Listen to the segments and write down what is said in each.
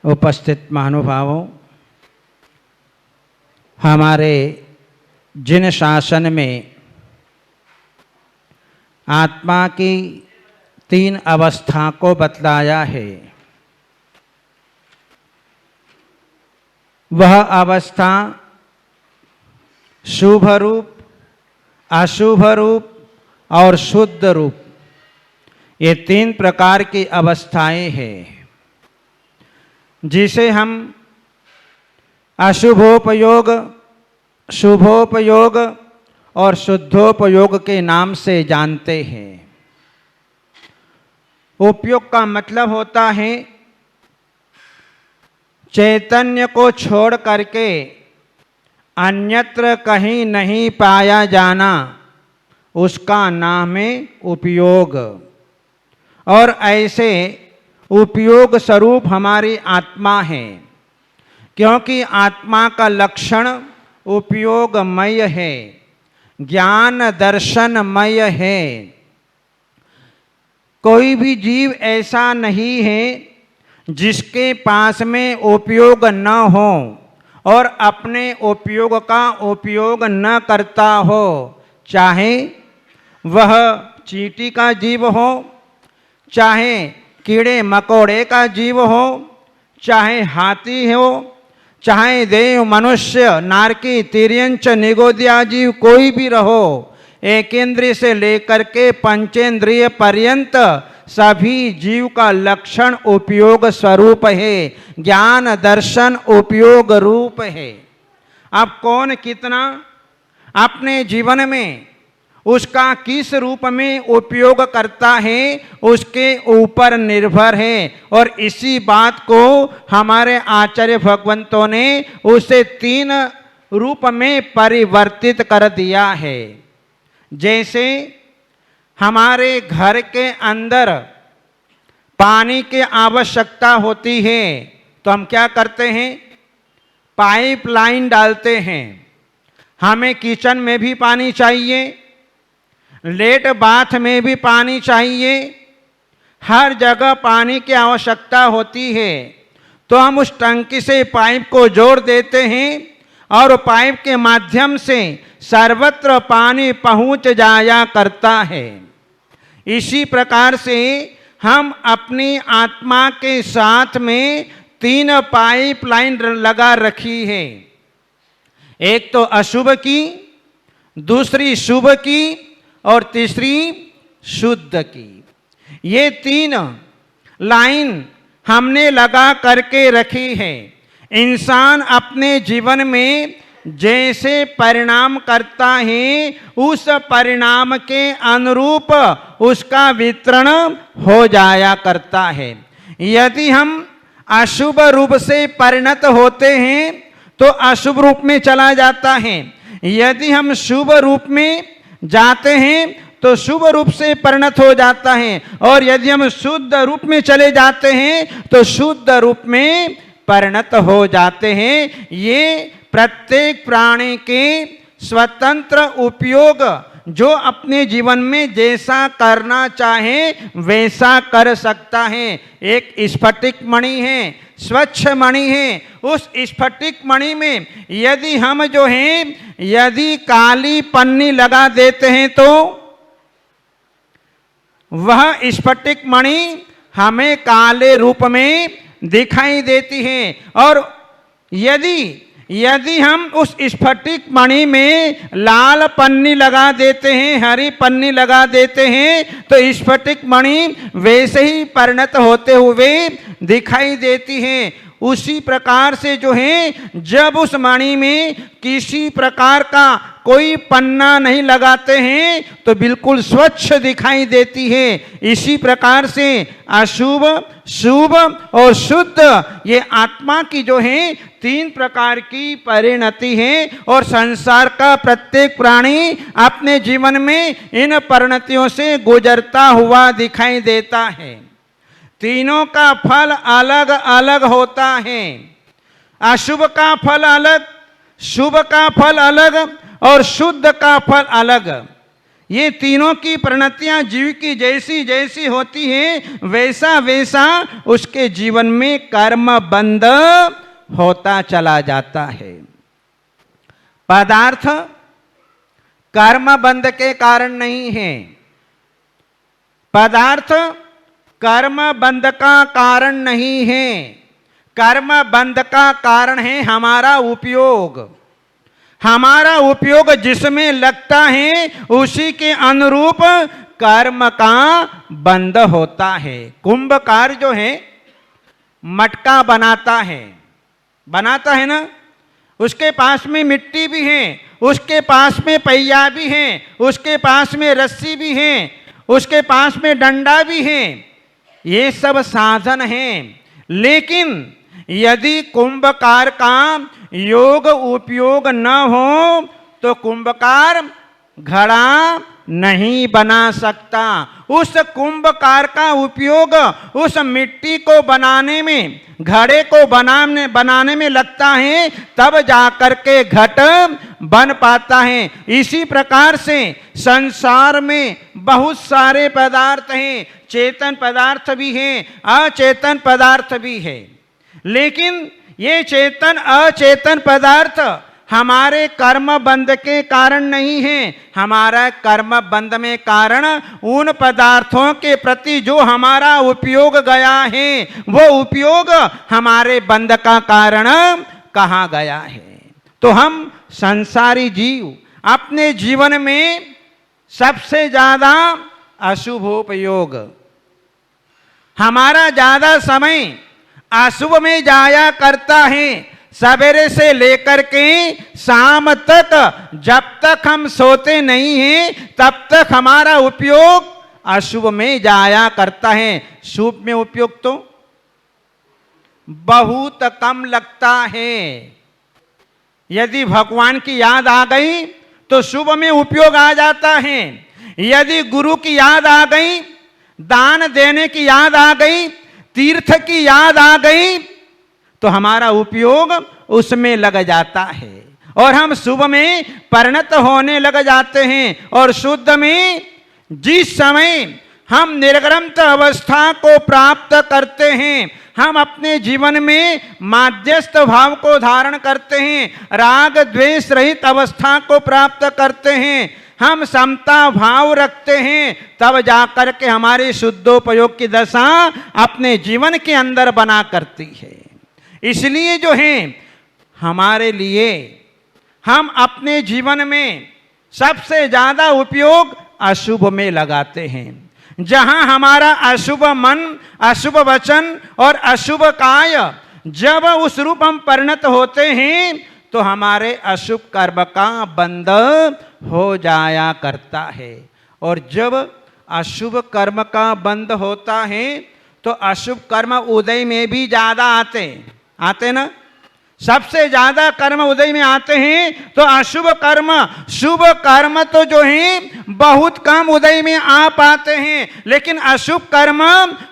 उपस्थित महानुभावों, हमारे जिन शासन में आत्मा की 3 अवस्था को बतलाया है, वह अवस्था शुभ रूप, अशुभ रूप और शुद्ध रूप, ये 3 प्रकार की अवस्थाएं हैं, जिसे हम अशुभोपयोग, शुभोपयोग और शुद्धोपयोग के नाम से जानते हैं। उपयोग का मतलब होता है चैतन्य को छोड़ करके अन्यत्र कहीं नहीं पाया जाना, उसका नाम है उपयोग। और ऐसे उपयोग स्वरूप हमारी आत्मा है, क्योंकि आत्मा का लक्षण उपयोगमय है, ज्ञान दर्शनमय है। कोई भी जीव ऐसा नहीं है जिसके पास में उपयोग न हो और अपने उपयोग का उपयोग न करता हो, चाहे वह चींटी का जीव हो, चाहे कीड़े मकोड़े का जीव हो, चाहे हाथी हो, चाहे देव, मनुष्य, नारकी, तिर्यंच, निगोदिया जीव कोई भी रहो, एकेंद्रिय से लेकर के पंचेंद्रिय पर्यंत सभी जीव का लक्षण उपयोग स्वरूप है, ज्ञान दर्शन उपयोग रूप है। अब कौन कितना अपने जीवन में उसका किस रूप में उपयोग करता है, उसके ऊपर निर्भर है। और इसी बात को हमारे आचार्य भगवंतों ने उसे 3 रूप में परिवर्तित कर दिया है। जैसे हमारे घर के अंदर पानी की आवश्यकता होती है, तो हम क्या करते हैं, पाइपलाइन डालते हैं। हमें किचन में भी पानी चाहिए, लेट बाथ में भी पानी चाहिए, हर जगह पानी की आवश्यकता होती है। तो हम उस टंकी से पाइप को जोड़ देते हैं और पाइप के माध्यम से सर्वत्र पानी पहुंच जाया करता है। इसी प्रकार से हम अपनी आत्मा के साथ में 3 पाइपलाइन लगा रखी है, एक तो अशुभ की, दूसरी शुभ की और तीसरी शुद्ध की। ये 3 लाइन हमने लगा करके रखी है। इंसान अपने जीवन में जैसे परिणाम करता है, उस परिणाम के अनुरूप उसका वितरण हो जाया करता है। यदि हम अशुभ रूप से परिणत होते हैं तो अशुभ रूप में चला जाता है, यदि हम शुभ रूप में जाते हैं तो शुभ रूप से परिणत हो जाता है, और यदि हम शुद्ध रूप में चले जाते हैं तो शुद्ध रूप में परिणत हो जाते हैं। ये प्रत्येक प्राणी के स्वतंत्र उपयोग, जो अपने जीवन में जैसा करना चाहे वैसा कर सकता है। एक स्फटिक मणि है, स्वच्छ मणि है, उस स्फटिक मणि में यदि हम जो हैं यदि काली पन्नी लगा देते हैं तो वह स्फटिक मणि हमें काले रूप में दिखाई देती है। और यदि हम उस स्फटिक मणि में लाल पन्नी लगा देते हैं, हरी पन्नी लगा देते हैं, तो स्फटिक मणि वैसे ही परिणत होते हुए दिखाई देती है। उसी प्रकार से जो है, जब उस मणि में किसी प्रकार का कोई पन्ना नहीं लगाते हैं तो बिल्कुल स्वच्छ दिखाई देती है। इसी प्रकार से अशुभ, शुभ और शुद्ध, ये आत्मा की जो है 3 प्रकार की परिणति है। और संसार का प्रत्येक प्राणी अपने जीवन में इन परिणतियों से गुजरता हुआ दिखाई देता है। तीनों का फल अलग अलग होता है। अशुभ का फल अलग, शुभ का फल अलग और शुद्ध का फल अलग। ये तीनों की परिणतियां जीव की जैसी जैसी होती हैं वैसा वैसा उसके जीवन में कर्म बंध होता चला जाता है। पदार्थ कर्म बंध के कारण नहीं है, पदार्थ कर्म बंध का कारण नहीं है, कर्म बंध का कारण है हमारा उपयोग। हमारा उपयोग जिसमें लगता है उसी के अनुरूप कर्म का बंध होता है। कुंभकार जो है मटका बनाता है ना, उसके पास में मिट्टी भी है, उसके पास में पहिया भी है, उसके पास में रस्सी भी है, उसके पास में डंडा भी है, ये सब साधन हैं। लेकिन यदि कुंभकार का योग उपयोग न हो तो कुंभकार घड़ा नहीं बना सकता। उस कुंभकार का उपयोग उस मिट्टी को बनाने में, घड़े को बनाने में लगता है, तब जाकर के घट बन पाता है। इसी प्रकार से संसार में बहुत सारे पदार्थ हैं, चेतन पदार्थ भी हैं, अचेतन पदार्थ भी है। लेकिन ये चेतन अचेतन पदार्थ हमारे कर्म बंध के कारण नहीं है। हमारा कर्म बंध में कारण उन पदार्थों के प्रति जो हमारा उपयोग गया है, वो उपयोग हमारे बंध का कारण कहा गया है। तो हम संसारी जीव अपने जीवन में सबसे ज्यादा अशुभोपयोग, हमारा ज्यादा समय अशुभ में जाया करता है। सवेरे से लेकर के शाम तक जब तक हम सोते नहीं हैं तब तक हमारा उपयोग अशुभ में जाया करता है। शुभ में उपयोग तो बहुत कम लगता है। यदि भगवान की याद आ गई तो शुभ में उपयोग आ जाता है। यदि गुरु की याद आ गई, दान देने की याद आ गई, तीर्थ की याद आ गई, तो हमारा उपयोग उसमें लग जाता है और हम शुभ में परिणत होने लग जाते हैं। और शुद्ध में जिस समय हम निर्ग्रंथ अवस्था को प्राप्त करते हैं, हम अपने जीवन में माध्यस्थ भाव को धारण करते हैं, राग द्वेष रहित अवस्था को प्राप्त करते हैं, हम समता भाव रखते हैं, तब जाकर के हमारी शुद्धोपयोग की दशा अपने जीवन के अंदर बना करती है। इसलिए जो है हमारे लिए हम अपने जीवन में सबसे ज्यादा उपयोग अशुभ में लगाते हैं। जहां हमारा अशुभ मन, अशुभ वचन और अशुभ काय जब उस रूप हम परिणत होते हैं तो हमारे अशुभ कर्म का बंध हो जाया करता है। और जब अशुभ कर्म का बंध होता है तो अशुभ कर्म उदय में भी ज्यादा आते ना, सबसे ज्यादा कर्म उदय में आते हैं। तो अशुभ कर्म, शुभ कर्म तो जो है बहुत कम उदय में आ पाते हैं, लेकिन अशुभ कर्म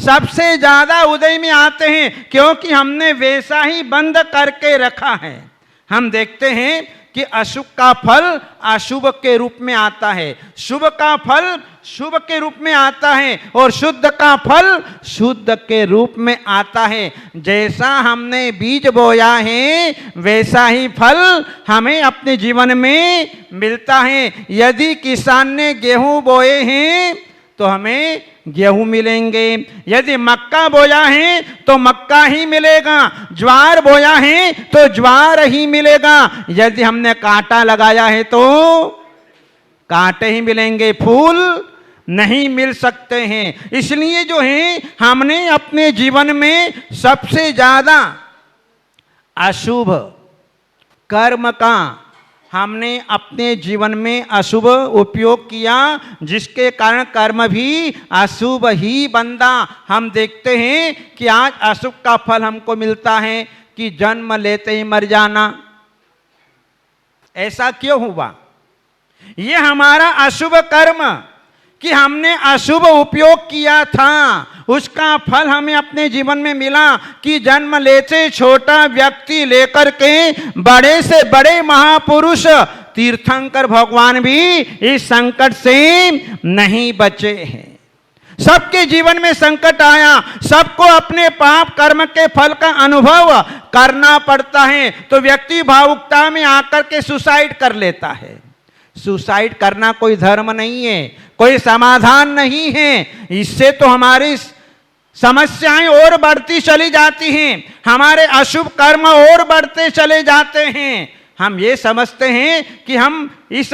सबसे ज्यादा उदय में आते हैं, क्योंकि हमने वैसा ही बंद करके रखा है। हम देखते हैं कि अशुभ का फल अशुभ के रूप में आता है, शुभ का फल शुभ के रूप में आता है और शुद्ध का फल शुद्ध के रूप में आता है। जैसा हमने बीज बोया है वैसा ही फल हमें अपने जीवन में मिलता है। यदि किसान ने गेहूं बोए हैं तो हमें गेहूं मिलेंगे, यदि मक्का बोया है तो मक्का ही मिलेगा, ज्वार बोया है तो ज्वार ही मिलेगा, यदि हमने कांटा लगाया है तो कांटे ही मिलेंगे, फूल नहीं मिल सकते हैं। इसलिए जो है हमने अपने जीवन में सबसे ज्यादा अशुभ कर्म का हमने अपने जीवन में अशुभ उपयोग किया, जिसके कारण कर्म भी अशुभ ही बंधा। हम देखते हैं कि आज अशुभ का फल हमको मिलता है कि जन्म लेते ही मर जाना। ऐसा क्यों हुआ? ये हमारा अशुभ कर्म कि हमने अशुभ उपयोग किया था, उसका फल हमें अपने जीवन में मिला कि जन्म लेते छोटा व्यक्ति लेकर के बड़े से बड़े महापुरुष तीर्थंकर भगवान भी इस संकट से नहीं बचे हैं। सबके जीवन में संकट आया, सबको अपने पाप कर्म के फल का अनुभव करना पड़ता है, तो व्यक्ति भावुकता में आकर के सुसाइड कर लेता है। सुसाइड करना कोई धर्म नहीं है, कोई समाधान नहीं है। इससे तो हमारी समस्याएं और बढ़ती चली जाती हैं, हमारे अशुभ कर्म और बढ़ते चले जाते हैं। हम ये समझते हैं कि हम इस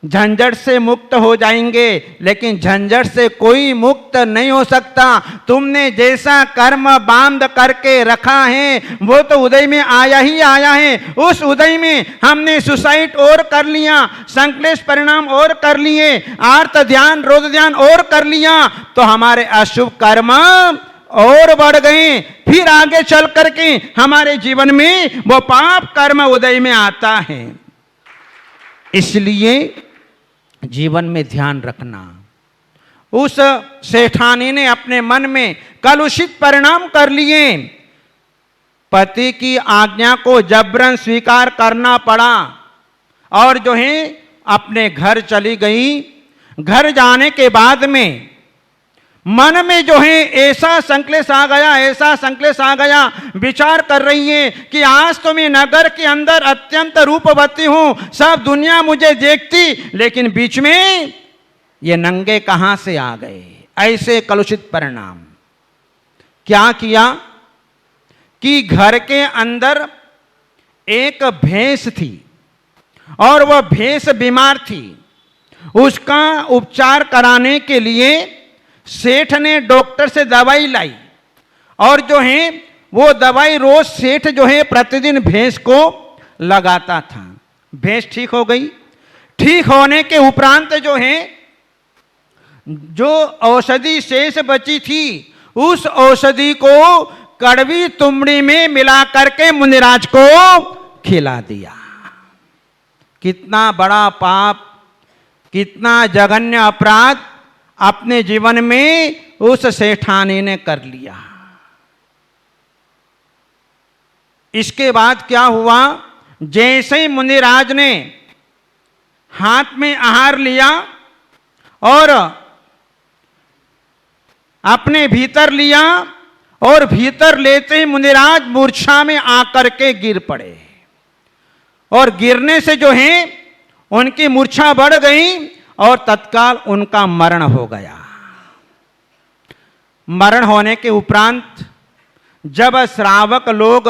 झंझट से मुक्त हो जाएंगे, लेकिन झंझट से कोई मुक्त नहीं हो सकता। तुमने जैसा कर्म बांध करके रखा है वो तो उदय में आया ही आया है। उस उदय में हमने सुसाइड और कर लिया, संक्लेश परिणाम और कर लिए, आर्त ध्यान रोध ध्यान और कर लिया, तो हमारे अशुभ कर्म और बढ़ गए। फिर आगे चल करके हमारे जीवन में वो पाप कर्म उदय में आता है। इसलिए जीवन में ध्यान रखना। उस सेठानी ने अपने मन में कलुषित परिणाम कर लिए, पति की आज्ञा को जबरन स्वीकार करना पड़ा और जो है अपने घर चली गई। घर जाने के बाद में मन में जो है ऐसा संकलेश आ गया, ऐसा संकलेश आ गया, विचार कर रही है कि आज तो मैं नगर के अंदर अत्यंत रूपवती हूं, सब दुनिया मुझे देखती, लेकिन बीच में ये नंगे कहां से आ गए। ऐसे कलुषित परिणाम। क्या किया कि घर के अंदर एक भैंस थी और वह भैंस बीमार थी। उसका उपचार कराने के लिए सेठ ने डॉक्टर से दवाई लाई और जो है वो दवाई रोज सेठ जो है प्रतिदिन भैंस को लगाता था। भैंस ठीक हो गई। ठीक होने के उपरांत जो है जो औषधि शेष बची थी उस औषधि को कड़वी तुमड़ी में मिला करके मुनिराज को खिला दिया। कितना बड़ा पाप, कितना जघन्य अपराध अपने जीवन में उस सेठानी ने कर लिया। इसके बाद क्या हुआ, जैसे ही मुनिराज ने हाथ में आहार लिया और अपने भीतर लिया और भीतर लेते ही मुनिराज मूर्छा में आकर के गिर पड़े और गिरने से जो है उनकी मूर्छा बढ़ गई और तत्काल उनका मरण हो गया। मरण होने के उपरांत जब श्रावक लोग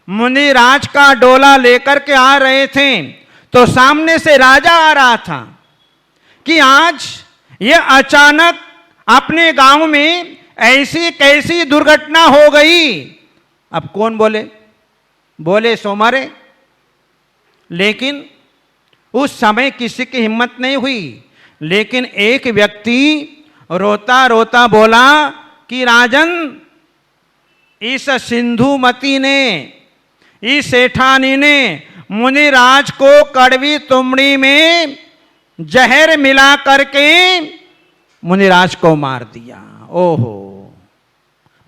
मुनिराज का डोला लेकर के आ रहे थे तो सामने से राजा आ रहा था कि आज ये अचानक अपने गांव में ऐसी कैसी दुर्घटना हो गई। अब कौन बोले? बोले सो मरे। लेकिन उस समय किसी की हिम्मत नहीं हुई। लेकिन एक व्यक्ति रोता रोता बोला कि राजन, इस सिंधुमती ने, इस सेठानी ने मुनिराज को कड़वी तुमड़ी में जहर मिला करके मुनिराज को मार दिया। ओहो,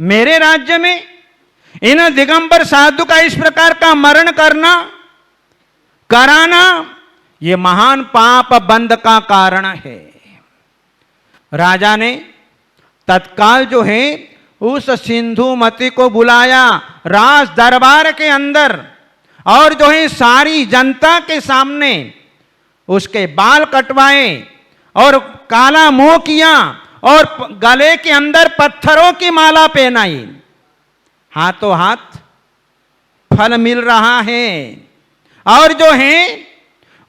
मेरे राज्य में इन दिगंबर साधु का इस प्रकार का मरण कराना ये महान पाप बंध का कारण है। राजा ने तत्काल जो है उस सिंधुमती को बुलाया राज दरबार के अंदर और जो है सारी जनता के सामने उसके बाल कटवाए और काला मुंह किया और गले के अंदर पत्थरों की माला पहनाई। हाथों हाथ फल मिल रहा है और जो है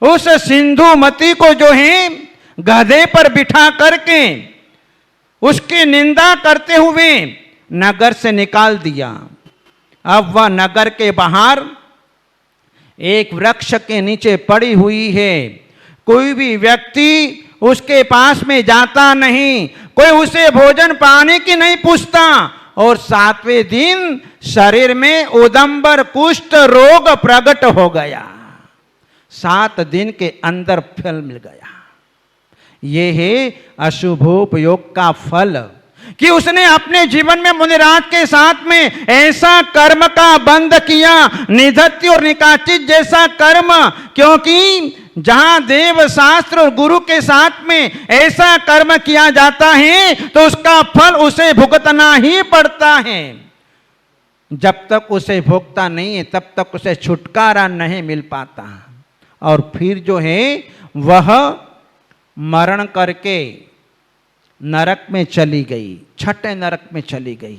उस सिंधुमती को जो है गधे पर बिठा करके उसकी निंदा करते हुए नगर से निकाल दिया। अब वह नगर के बाहर एक वृक्ष के नीचे पड़ी हुई है। कोई भी व्यक्ति उसके पास में जाता नहीं, कोई उसे भोजन पानी की नहीं पूछता और 7वें दिन शरीर में उदंबर कुष्ठ रोग प्रकट हो गया। 7 दिन के अंदर फल मिल गया। ये है अशुभोपयोग का फल। कि उसने अपने जीवन में मुनिराज के साथ में ऐसा कर्म का बंध किया, निधत्य और निकाचित जैसा कर्म, क्योंकि जहां देव शास्त्र और गुरु के साथ में ऐसा कर्म किया जाता है तो उसका फल उसे भुगतना ही पड़ता है। जब तक उसे भोगता नहीं है तब तक उसे छुटकारा नहीं मिल पाता। और फिर जो है वह मरण करके नरक में चली गई, छठे नरक में चली गई।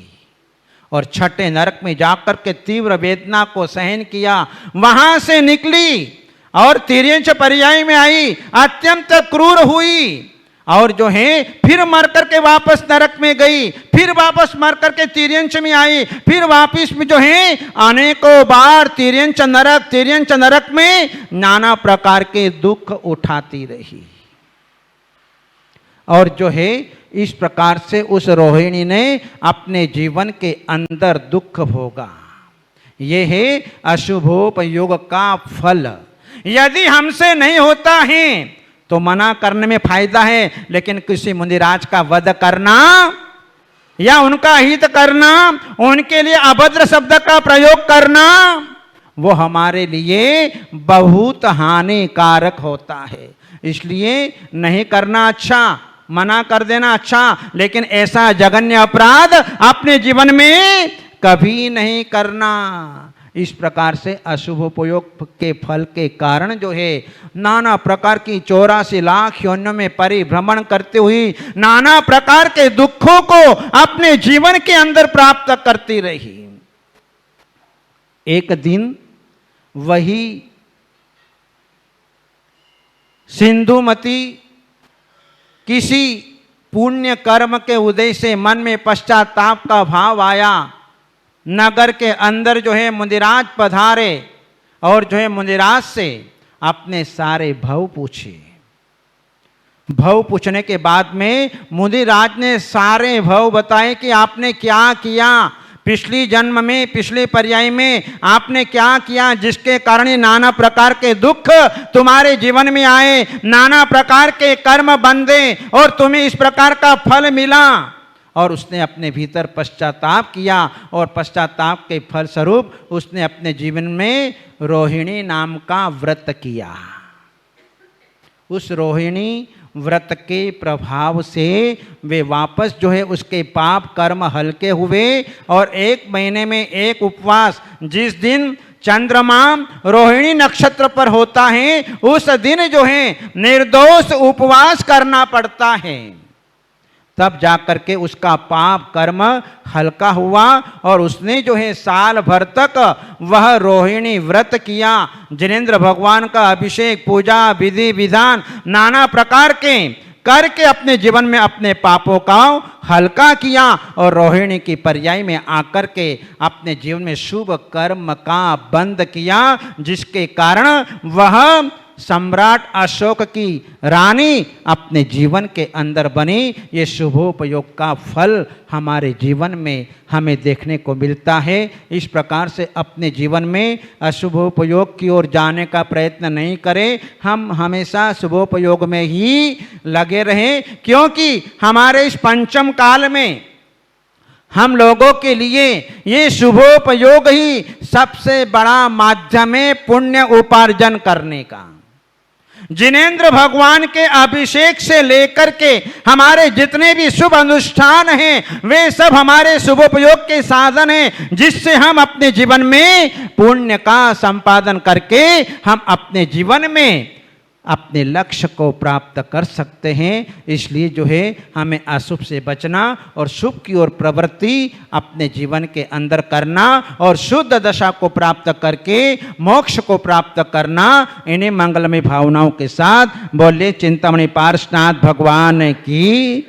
और छठे नरक में जाकर के तीव्र वेदना को सहन किया, वहां से निकली और तिर्यंच पर्याय में आई, अत्यंत क्रूर हुई और जो है फिर मर करके वापस नरक में गई, फिर वापस मर करके तिर्यंच में आई, फिर वापस में जो है अनेकों बार तिर्यंच नरक में नाना प्रकार के दुख उठाती रही। और जो है इस प्रकार से उस रोहिणी ने अपने जीवन के अंदर दुख भोगा। ये है अशुभोपयोग का फल। यदि हमसे नहीं होता है तो मना करने में फायदा है, लेकिन किसी मुनिराज का वध करना या उनका हित करना, उनके लिए अभद्र शब्द का प्रयोग करना, वो हमारे लिए बहुत हानिकारक होता है। इसलिए नहीं करना अच्छा, मना कर देना अच्छा, लेकिन ऐसा जघन्य अपराध अपने जीवन में कभी नहीं करना। इस प्रकार से अशुभोपयोग के फल के कारण जो है नाना प्रकार की 84 लाख योनियों में परिभ्रमण करते हुए नाना प्रकार के दुखों को अपने जीवन के अंदर प्राप्त करती रही। एक दिन वही सिंधुमती किसी पुण्य कर्म के उदय से मन में पश्चाताप का भाव आया। नगर के अंदर जो है मुनिराज पधारे और जो है मुनिराज से अपने सारे भव पूछे। भव पूछने के बाद में मुनिराज ने सारे भव बताए कि आपने क्या किया, पिछली जन्म में, पिछले पर्याय में आपने क्या किया जिसके कारण नाना प्रकार के दुख तुम्हारे जीवन में आए, नाना प्रकार के कर्म बंधे और तुम्हें इस प्रकार का फल मिला। और उसने अपने भीतर पश्चाताप किया और पश्चाताप के फल स्वरूप उसने अपने जीवन में रोहिणी नाम का व्रत किया। उस रोहिणी व्रत के प्रभाव से वे वापस जो है उसके पाप कर्म हल्के हुए और 1 महीने में एक उपवास, जिस दिन चंद्रमा रोहिणी नक्षत्र पर होता है उस दिन जो है निर्दोष उपवास करना पड़ता है। तब जाकर के उसका पाप कर्म हल्का हुआ और उसने जो है साल भर तक वह रोहिणी व्रत किया। जिनेंद्र भगवान का अभिषेक, पूजा, विधि विधान नाना प्रकार के करके अपने जीवन में अपने पापों का हल्का किया और रोहिणी की पर्याय में आकर के अपने जीवन में शुभ कर्म का बंध किया, जिसके कारण वह सम्राट अशोक की रानी अपने जीवन के अंदर बनी। ये शुभोपयोग का फल हमारे जीवन में हमें देखने को मिलता है। इस प्रकार से अपने जीवन में अशुभोपयोग की ओर जाने का प्रयत्न नहीं करें, हम हमेशा शुभोपयोग में ही लगे रहें, क्योंकि हमारे इस पंचम काल में हम लोगों के लिए ये शुभोपयोग ही सबसे बड़ा माध्यम है पुण्य उपार्जन करने का। जिनेंद्र भगवान के अभिषेक से लेकर के हमारे जितने भी शुभ अनुष्ठान हैं वे सब हमारे शुभोपयोग के साधन हैं, जिससे हम अपने जीवन में पुण्य का संपादन करके हम अपने जीवन में अपने लक्ष्य को प्राप्त कर सकते हैं। इसलिए जो है हमें अशुभ से बचना और शुभ की ओर प्रवृत्ति अपने जीवन के अंदर करना और शुद्ध दशा को प्राप्त करके मोक्ष को प्राप्त करना। इन्हीं मंगलमय भावनाओं के साथ बोले चिंतामणि पार्श्वनाथ भगवान की